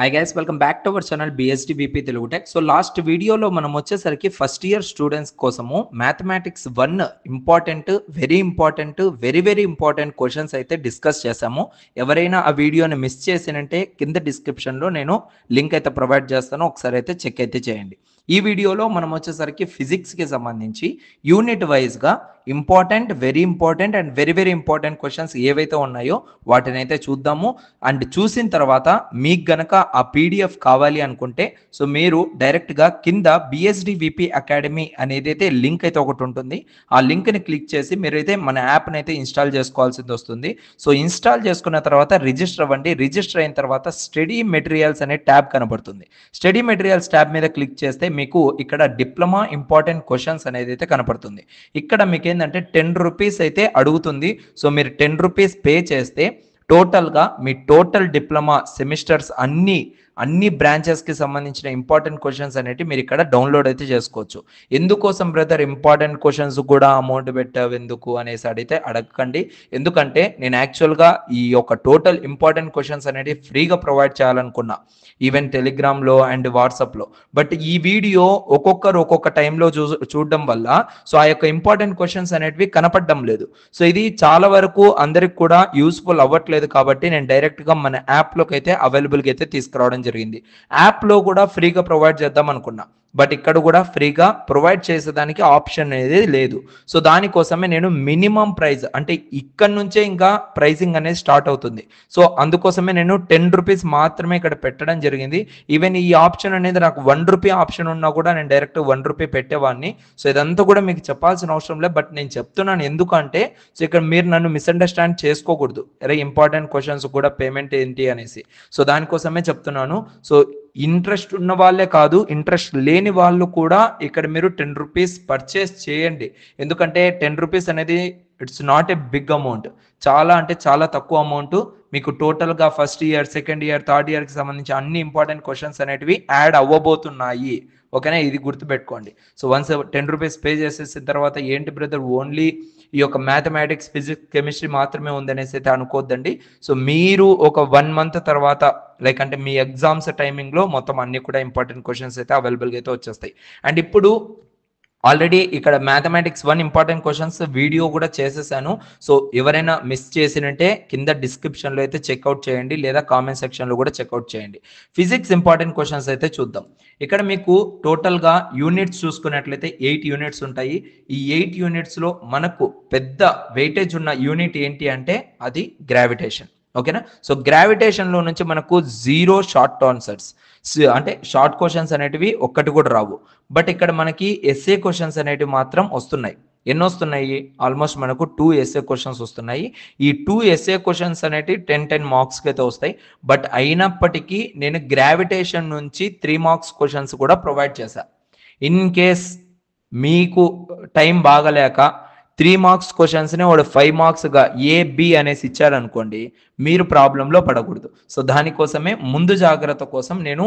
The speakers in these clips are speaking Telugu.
Hi guys, welcome back to our channel BSD VP Telugu Tech. So last video lo manam vachesariki first year students kosamu mathematics 1 very important questions aithe discuss chesamu. Evaraina aa video ni miss chesinante kinda description lo nenu link aithe provide chestanu, okkari aithe check aithe cheyandi. ఈ వీడియోలో మనం వచ్చేసరికి ఫిజిక్స్కి సంబంధించి యూనిట్ వైజ్గా very important and very important questions ఏవైతే ఉన్నాయో వాటిని అయితే చూద్దాము. అండ్ చూసిన తర్వాత మీకు గనక ఆ పీడిఎఫ్ కావాలి అనుకుంటే సో మీరు డైరెక్ట్గా కింద బిఎస్డి విపి అకాడమీ అనేది అయితే లింక్ అయితే ఒకటి ఉంటుంది. ఆ లింక్ని క్లిక్ చేసి మీరైతే మన యాప్ని అయితే ఇన్స్టాల్ చేసుకోవాల్సింది వస్తుంది. సో ఇన్స్టాల్ చేసుకున్న తర్వాత రిజిస్టర్ అవ్వండి. రిజిస్టర్ అయిన తర్వాత స్టడీ మెటీరియల్స్ అనే ట్యాబ్ కనబడుతుంది. స్టడీ మెటీరియల్స్ ట్యాబ్ మీద క్లిక్ చేస్తే మీకు ఇక్కడ డిప్లొమా ఇంపార్టెంట్ క్వశ్చన్స్ అనేది అయితే కనపడుతుంది. ఇక్కడ మీకు ఏంటంటే 10 రూపీస్ అయితే అడుగుతుంది. సో మీరు 10 రూపీస్ పే చేస్తే టోటల్గా మీ టోటల్ డిప్లొమా సెమిస్టర్స్ అన్ని బ్రాంచెస్కి సంబంధించిన ఇంపార్టెంట్ క్వశ్చన్స్ అనేవి మీరు ఇక్కడ డౌన్లోడ్ అయితే చేసుకోవచ్చు. ఎందుకోసం బ్రదర్ ఇంపార్టెంట్ క్వశ్చన్స్ కూడా అమౌంట్ పెట్టావు ఎందుకు అనేసి అడిగితే అడగకండి. ఎందుకంటే నేను యాక్చువల్గా ఈ యొక్క టోటల్ ఇంపార్టెంట్ క్వశ్చన్స్ అనేవి ఫ్రీగా ప్రొవైడ్ చేయాలనుకున్నా, ఈవెన్ టెలిగ్రామ్లో అండ్ వాట్సాప్లో. బట్ ఈ వీడియో ఒక్కొక్క టైంలో చూడడం వల్ల సో ఆ యొక్క ఇంపార్టెంట్ క్వశ్చన్స్ అనేటివి కనపడడం లేదు. సో ఇది చాలా వరకు అందరికి కూడా యూస్ఫుల్ అవ్వట్లేదు. కాబట్టి నేను డైరెక్ట్గా మన యాప్లోకి అయితే అవైలబుల్గా అయితే తీసుకురావడం జరిగింది. యాప్లో కూడా ఫ్రీగా ప్రొవైడ్ చేద్దాం అనుకున్నా, బట్ ఇక్కడ కూడా ఫ్రీగా ప్రొవైడ్ చేసేదానికి ఆప్షన్ అనేది లేదు. సో దానికోసమే నేను మినిమం ప్రైస్ అంటే ఇక్కడ నుంచే ఇంకా ప్రైసింగ్ అనేది స్టార్ట్ అవుతుంది. సో అందుకోసమే నేను 10 రూపీస్ మాత్రమే ఇక్కడ పెట్టడం జరిగింది. ఈవెన్ ఈ ఆప్షన్ అనేది నాకు 1 రూపీ ఆప్షన్ ఉన్నా కూడా నేను డైరెక్ట్ 1 రూపీ పెట్టేవాడిని. సో ఇదంతా కూడా మీకు చెప్పాల్సిన అవసరం లేదు, బట్ నేను చెప్తున్నాను ఎందుకంటే సో ఇక్కడ మీరు నన్ను మిస్అండర్స్టాండ్ చేసుకోకూడదు. అరే ఇంపార్టెంట్ క్వశ్చన్స్ కూడా పేమెంట్ ఏంటి అనేసి. సో దానికోసమే చెప్తున్నాను. సో ఇంట్రెస్ట్ ఉన్న వాళ్ళే కాదు, ఇంట్రెస్ట్ లేని వాళ్ళు కూడా ఇక్కడ మీరు 10 రూపీస్ పర్చేస్ చేయండి. ఎందుకంటే 10 రూపీస్ అనేది it's not a big amount, చాలా అంటే చాలా తక్కువ అమౌంట్. మీకు టోటల్గా first year, second year, third ఇయర్కి సంబంధించి అన్ని ఇంపార్టెంట్ క్వశ్చన్స్ అనేటివి యాడ్ అవ్వబోతున్నాయి. ఓకేనా, ఇది గుర్తుపెట్టుకోండి. సో వన్స్ 10 రూపీస్ పే చేసేసిన తర్వాత ఏంటి బ్రదర్ ఓన్లీ ఈ యొక్క మ్యాథమెటిక్స్, ఫిజిక్స్, కెమిస్ట్రీ మాత్రమే ఉందనేసి అయితే అనుకోవద్దండి. సో మీరు ఒక 1 మంత్ తర్వాత లైక్ అంటే మీ ఎగ్జామ్స్ టైమింగ్లో మొత్తం అన్ని కూడా ఇంపార్టెంట్ క్వశ్చన్స్ అయితే అవైలబుల్గా అయితే వచ్చేస్తాయి. అండ్ ఇప్పుడు ఆల్రెడీ ఇక్కడ మ్యాథమెటిక్స్ 1 ఇంపార్టెంట్ క్వశ్చన్స్ వీడియో కూడా చేసేసాను. సో ఎవరైనా మిస్ చేసినంటే కింద డిస్క్రిప్షన్లో అయితే చెక్అవుట్ చేయండి, లేదా కామెంట్ సెక్షన్లో కూడా చెక్అవుట్ చేయండి. ఫిజిక్స్ ఇంపార్టెంట్ క్వశ్చన్స్ అయితే చూద్దాం. ఇక్కడ మీకు టోటల్గా యూనిట్స్ చూసుకున్నట్లయితే 8 యూనిట్స్ ఉంటాయి. ఈ 8 యూనిట్స్లో మనకు పెద్ద వెయిటేజ్ ఉన్న యూనిట్ ఏంటి అంటే అది గ్రావిటేషన్. ఓకేనా, సో గ్రావిటేషన్లో నుంచి మనకు 0 షార్ట్ ఆన్సర్స్ అంటే షార్ట్ క్వశ్చన్స్ అనేటివి ఒక్కటి కూడా రావు. బట్ ఇక్కడ మనకి ఎస్ఏ క్వశ్చన్స్ అనేటివి మాత్రం వస్తున్నాయి. ఎన్ని వస్తున్నాయి? ఆల్మోస్ట్ మనకు 2 ఎస్ఏ క్వశ్చన్స్ వస్తున్నాయి. ఈ 2 ఎస్ఏ క్వశ్చన్స్ అనేటివి 10 మార్క్స్కి అయితే వస్తాయి. బట్ అయినప్పటికీ నేను గ్రావిటేషన్ నుంచి 3 మార్క్స్ క్వశ్చన్స్ కూడా ప్రొవైడ్ చేశాను. ఇన్ కేస్ మీకు టైం బాగలేక 3 మార్క్స్ క్వశ్చన్స్ని వాడు 5 మార్క్స్గా ఏబి అనేసి ఇచ్చారనుకోండి, మీరు ప్రాబ్లంలో పడకూడదు. సో దానికోసమే ముందు జాగ్రత్త కోసం నేను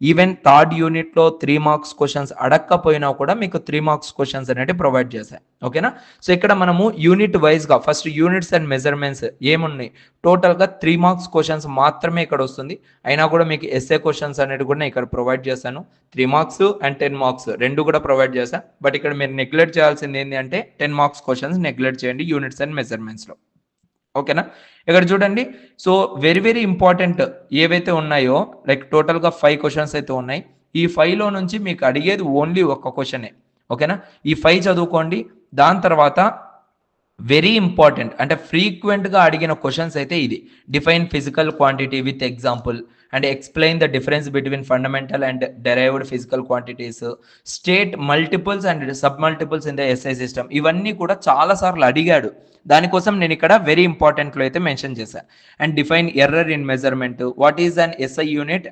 ఈవెన్ థర్డ్ యూనిట్లో 3 మార్క్స్ క్వశ్చన్స్ అడగకపోయినా కూడా మీకు 3 మార్క్స్ క్వశ్చన్స్ అనేవి ప్రొవైడ్ చేశాను. ఓకేనా, సో ఇక్కడ మనము యూనిట్ వైజ్గా ఫస్ట్ యూనిట్స్ అండ్ మెజర్మెంట్స్ ఏమున్నాయి, టోటల్గా 3 మార్క్స్ క్వశ్చన్స్ మాత్రమే ఇక్కడ వస్తుంది. అయినా కూడా మీకు ఎస్ఏ క్వశ్చన్స్ అనేవి కూడా ఇక్కడ ప్రొవైడ్ చేశాను. 3 మార్క్స్ అండ్ 10 మార్క్స్ రెండు కూడా ప్రొవైడ్ చేశాను. బట్ ఇక్కడ మీరు నెగ్లెక్ట్ చేయాల్సింది ఏంటి అంటే 10 మార్క్స్ క్వశ్చన్స్ నెగ్లెక్ట్ చేయండి యూనిట్స్ అండ్ మెజర్మెంట్స్లో. ఓకేనా, ఇక్కడ చూడండి. సో వెరీ ఇంపార్టెంట్ ఏవైతే ఉన్నాయో లైక్ టోటల్గా 5 క్వశ్చన్స్ అయితే ఉన్నాయి. ఈ 5లో నుంచి మీకు అడిగేది ఓన్లీ ఒక్క క్వశ్చనే. ఓకేనా, ఈ 5 చదువుకోండి. దాని తర్వాత వెరీ ఇంపార్టెంట్ అంటే ఫ్రీక్వెంట్గా అడిగిన క్వశ్చన్స్ అయితే ఇది: define physical quantity with example and explain the difference between fundamental and derived physical quantities, state multiples and sub multiples in the SI system. ఇవన్నీ కూడా చాలా సార్లు అడిగాడు. దానికోసం నేను ఇక్కడ వెరీ ఇంపార్టెంట్లో అయితే మెన్షన్ చేశాను. And define error in measurement, what is an SI unit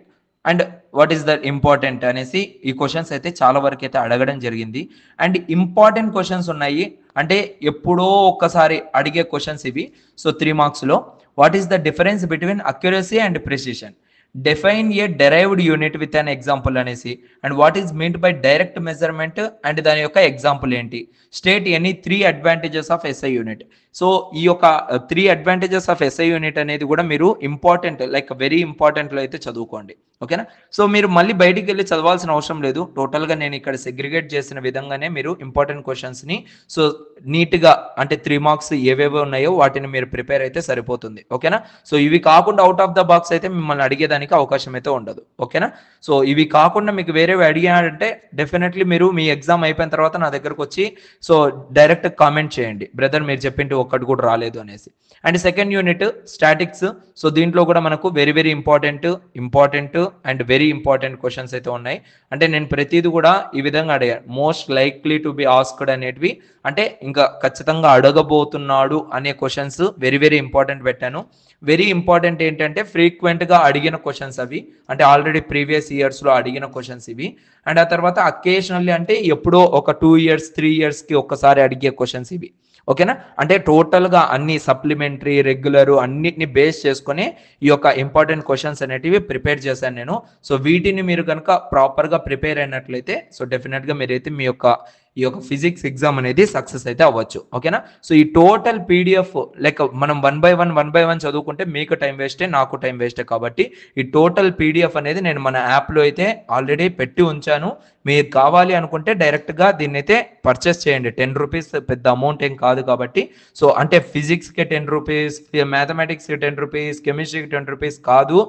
and what is the important అనేసి ఈ క్వశ్చన్స్ అయితే చాలా వరకు అయితే అడగడం జరిగింది. అండ్ ఇంపార్టెంట్ క్వశ్చన్స్ ఉన్నాయి అంటే ఎప్పుడో ఒక్కసారి అడిగే క్వశ్చన్స్ ఇవి. సో 3 మార్క్స్లో what is the difference between accuracy and precision, define a derived unit with an example అనేసి, and what is meant by direct measurement and దాని యొక్క ఎగ్జాంపుల్ ఏంటి, state any 3 advantages of SI unit. So ఈ యొక్క 3 అడ్వాంటేజెస్ ఆఫ్ ఎస్ఐ యూనిట్ అనేది కూడా మీరు ఇంపార్టెంట్, లైక్ వెరీ ఇంపార్టెంట్లో అయితే చదువుకోండి. ఓకేనా. సో మీరు మళ్ళీ బయటికి వెళ్ళి చదవాల్సిన అవసరం లేదు. టోటల్గా నేను ఇక్కడ సెగ్రిగేట్ చేసిన విధంగానే మీరు ఇంపార్టెంట్ క్వశ్చన్స్ని సో నీట్గా అంటే 3 మార్క్స్ ఏవేవో ఉన్నాయో వాటిని మీరు ప్రిపేర్ అయితే సరిపోతుంది. ఓకేనా. సో ఇవి కాకుండా అవుట్ ఆఫ్ ద బాక్స్ అయితే మిమ్మల్ని అడిగేదానికి అవకాశం అయితే ఉండదు. ఓకేనా. సో ఇవి కాకుండా మీకు వేరేవి అడిగారంటే డెఫినెట్లీ మీరు మీ ఎగ్జామ్ అయిపోయిన తర్వాత నా దగ్గరకు వచ్చి సో డైరెక్ట్ కామెంట్ చేయండి, బ్రదర్ మీరు చెప్పింటి ఒక్కటి కూడా రాలేదు అనేసి. And second unit statics. So దీంట్లో కూడా మనకు very very important and very important questions అయితే ఉన్నాయి. అంటే నేను ప్రతిదీ కూడా ఈ విధంగా అడిగాను, most likely to be asked అనేటివి, అంటే ఇంకా ఖచ్చితంగా అడగబోతున్నాడు అనే క్వశ్చన్స్ వెరీ వెరీ ఇంపార్టెంట్ పెట్టాను. వెరీ ఇంపార్టెంట్ ఏంటంటే ఫ్రీక్వెంట్గా అడిగిన క్వశ్చన్స్ అవి, అంటే ఆల్రెడీ ప్రీవియస్ ఇయర్స్లో అడిగిన క్వశ్చన్స్ ఇవి. అండ్ ఆ తర్వాత అకేషనల్లీ అంటే ఎప్పుడో ఒక 2 ఇయర్స్ 3 ఇయర్స్కి ఒక్కసారి అడిగే క్వశ్చన్స్ ఇవి. ఓకేనా. అంటే టోటల్గా అన్ని సప్లిమెంటరీ రెగ్యులర్ అన్నిటిని బేస్ చేసుకొని ఈ యొక్క ఇంపార్టెంట్ క్వశ్చన్స్ అనేటివి ప్రిపేర్ చేశాను నేను. సో వీటిని మీరు కనుక ప్రాపర్గా ప్రిపేర్ అయినట్లయితే సో డెఫినెట్గా మీరైతే మీ యొక్క ఈ యొక్క ఫిజిక్స్ ఎగ్జామ్ అనేది సక్సెస్ అయితే అవ్వచ్చు. ఓకేనా. సో ఈ టోటల్ పీడిఎఫ్ లైక్ మనం 1 బై 1 చదువుకుంటే మీకు టైం వేస్టే, నాకు టైం వేస్టే. కాబట్టి ఈ టోటల్ పీడిఎఫ్ అనేది నేను మన యాప్లో అయితే ఆల్రెడీ పెట్టి ఉంచాను. మీరు కావాలి అనుకుంటే డైరెక్ట్గా దీన్ని అయితే పర్చేస్ చేయండి. 10 రూపీస్ పెద్ద అమౌంట్ ఏం కాదు కాబట్టి. సో అంటే ఫిజిక్స్కి 10 రూపీస్, మ్యాథమెటిక్స్కి 10 రూపీస్, కెమిస్ట్రీకి 10 రూపీస్ కాదు.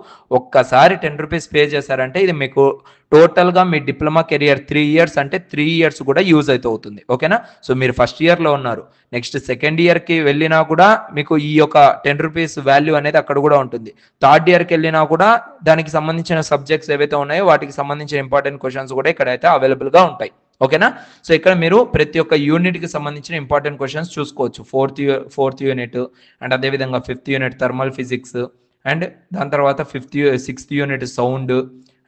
ఒక్కసారి 10 రూపీస్ పే చేశారంటే ఇది మీకు టోటల్గా మీ డిప్లొమా కెరియర్ 3 ఇయర్స్ అంటే 3 ఇయర్స్ కూడా యూజ్ అయితే అవుతుంది. ఓకేనా. సో మీరు ఫస్ట్ ఇయర్లో ఉన్నారు, నెక్స్ట్ సెకండ్ ఇయర్కి వెళ్ళినా కూడా మీకు ఈ యొక్క 10 రూపీస్ వాల్యూ అనేది అక్కడ కూడా ఉంటుంది. థర్డ్ ఇయర్కి వెళ్ళినా కూడా దానికి సంబంధించిన సబ్జెక్ట్స్ ఏవైతే ఉన్నాయో వాటికి సంబంధించిన ఇంపార్టెంట్ క్వశ్చన్స్ కూడా ఇక్కడ అయితే అవైలబుల్గా ఉంటాయి. ఓకేనా. సో ఇక్కడ మీరు ప్రతి ఒక్క యూనిట్కి సంబంధించిన ఇంపార్టెంట్ క్వశ్చన్స్ చూసుకోవచ్చు. ఫోర్త్ యూనిట్ అండ్ అదేవిధంగా 5th unit thermal physics, and దాని తర్వాత 6th యూనిట్ సౌండ్,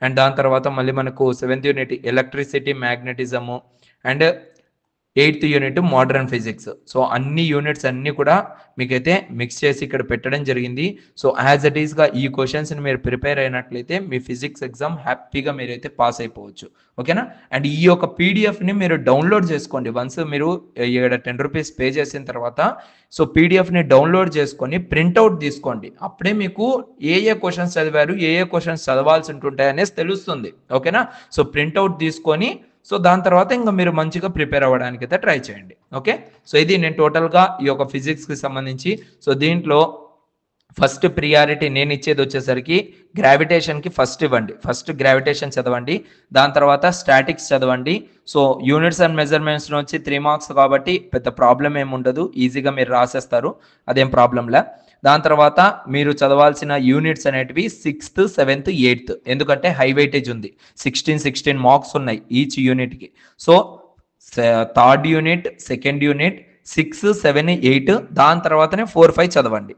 అండ్ దాని తర్వాత మళ్ళీ మనకు 7th unit electricity magnetism, and 8th unit modern physics. So అన్ని యూనిట్స్ అన్ని కూడా మీకైతే మిక్స్ చేసి ఇక్కడ పెట్టడం జరిగింది. సో యాజ్ ఇట్ ఈస్గా ఈ క్వశ్చన్స్ని మీరు ప్రిపేర్ అయినట్లయితే మీ ఫిజిక్స్ ఎగ్జామ్ హ్యాపీగా మీరైతే పాస్ అయిపోవచ్చు. ఓకేనా. అండ్ ఈ యొక్క పీడిఎఫ్ని మీరు డౌన్లోడ్ చేసుకోండి. వన్స్ మీరు ఇక్కడ 10 రూపీస్ పే చేసిన తర్వాత సో పీడిఎఫ్ని డౌన్లోడ్ చేసుకొని ప్రింట్అవుట్ తీసుకోండి. అప్పుడే మీకు ఏ క్వశ్చన్స్ చదివారు, ఏ క్వశ్చన్స్ చదవాల్సి ఉంటుంటాయి అనేసి తెలుస్తుంది. ఓకేనా. సో ప్రింట్అవుట్ తీసుకొని సో దాని తర్వాత ఇంకా మీరు మంచిగా ప్రిపేర్ అవ్వడానికి అయితే ట్రై చేయండి. ఓకే. సో ఇది నేను టోటల్గా ఈ యొక్క ఫిజిక్స్కి సంబంధించి. సో దీంట్లో ఫస్ట్ ప్రియారిటీ నేను ఇచ్చేది వచ్చేసరికి గ్రావిటేషన్కి ఫస్ట్ ఇవ్వండి. ఫస్ట్ గ్రావిటేషన్ చదవండి, దాని తర్వాత స్టాటిక్స్ చదవండి. సో యూనిట్స్ అండ్ మెజర్మెంట్స్ నుంచి 3 మార్క్స్ కాబట్టి పెద్ద ప్రాబ్లం ఏమి ఉండదు, ఈజీగా మీరు రాసేస్తారు, అదేం ప్రాబ్లంలే. దాని తర్వాత మీరు చదవాల్సిన యూనిట్స్ అనేటివి 6th 7th 8th, ఎందుకంటే హై వెయిటేజ్ ఉంది. 16 మార్క్స్ ఉన్నాయి ఈచ్ యూనిట్కి. So third unit, second unit, 6, 7, 8, దాని తర్వాతనే 4, 5 చదవండి.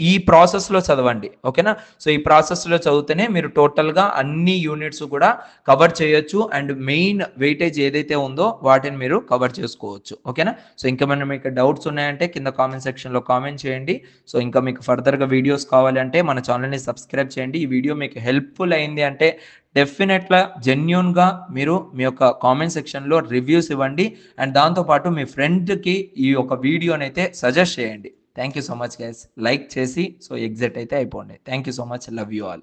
ఈ ప్రాసెస్లో చదవండి. ఓకేనా. సో ఈ ప్రాసెస్లో చదివితేనే మీరు టోటల్గా అన్ని యూనిట్స్ కూడా కవర్ చేయొచ్చు, అండ్ మెయిన్ వెయిటేజ్ ఏదైతే ఉందో వాటిని మీరు కవర్ చేసుకోవచ్చు. ఓకేనా. సో ఇంకా మనం మీకు డౌట్స్ ఉన్నాయంటే కింద కామెంట్ సెక్షన్లో కామెంట్ చేయండి. సో ఇంకా మీకు ఫర్దర్గా వీడియోస్ కావాలంటే మన ఛానల్ని సబ్స్క్రైబ్ చేయండి. ఈ వీడియో మీకు హెల్ప్ఫుల్ అయింది అంటే డెఫినెట్గా జెన్యూన్గా మీరు మీ యొక్క కామెంట్ సెక్షన్లో రివ్యూస్ ఇవ్వండి, అండ్ దాంతోపాటు మీ ఫ్రెండ్కి ఈ యొక్క వీడియోని అయితే సజెస్ట్ చేయండి. Thank you so much guys. Like చేసి సో ఎగ్జిట్ అయితే అయిపోండి. Thank you so much. Love you all.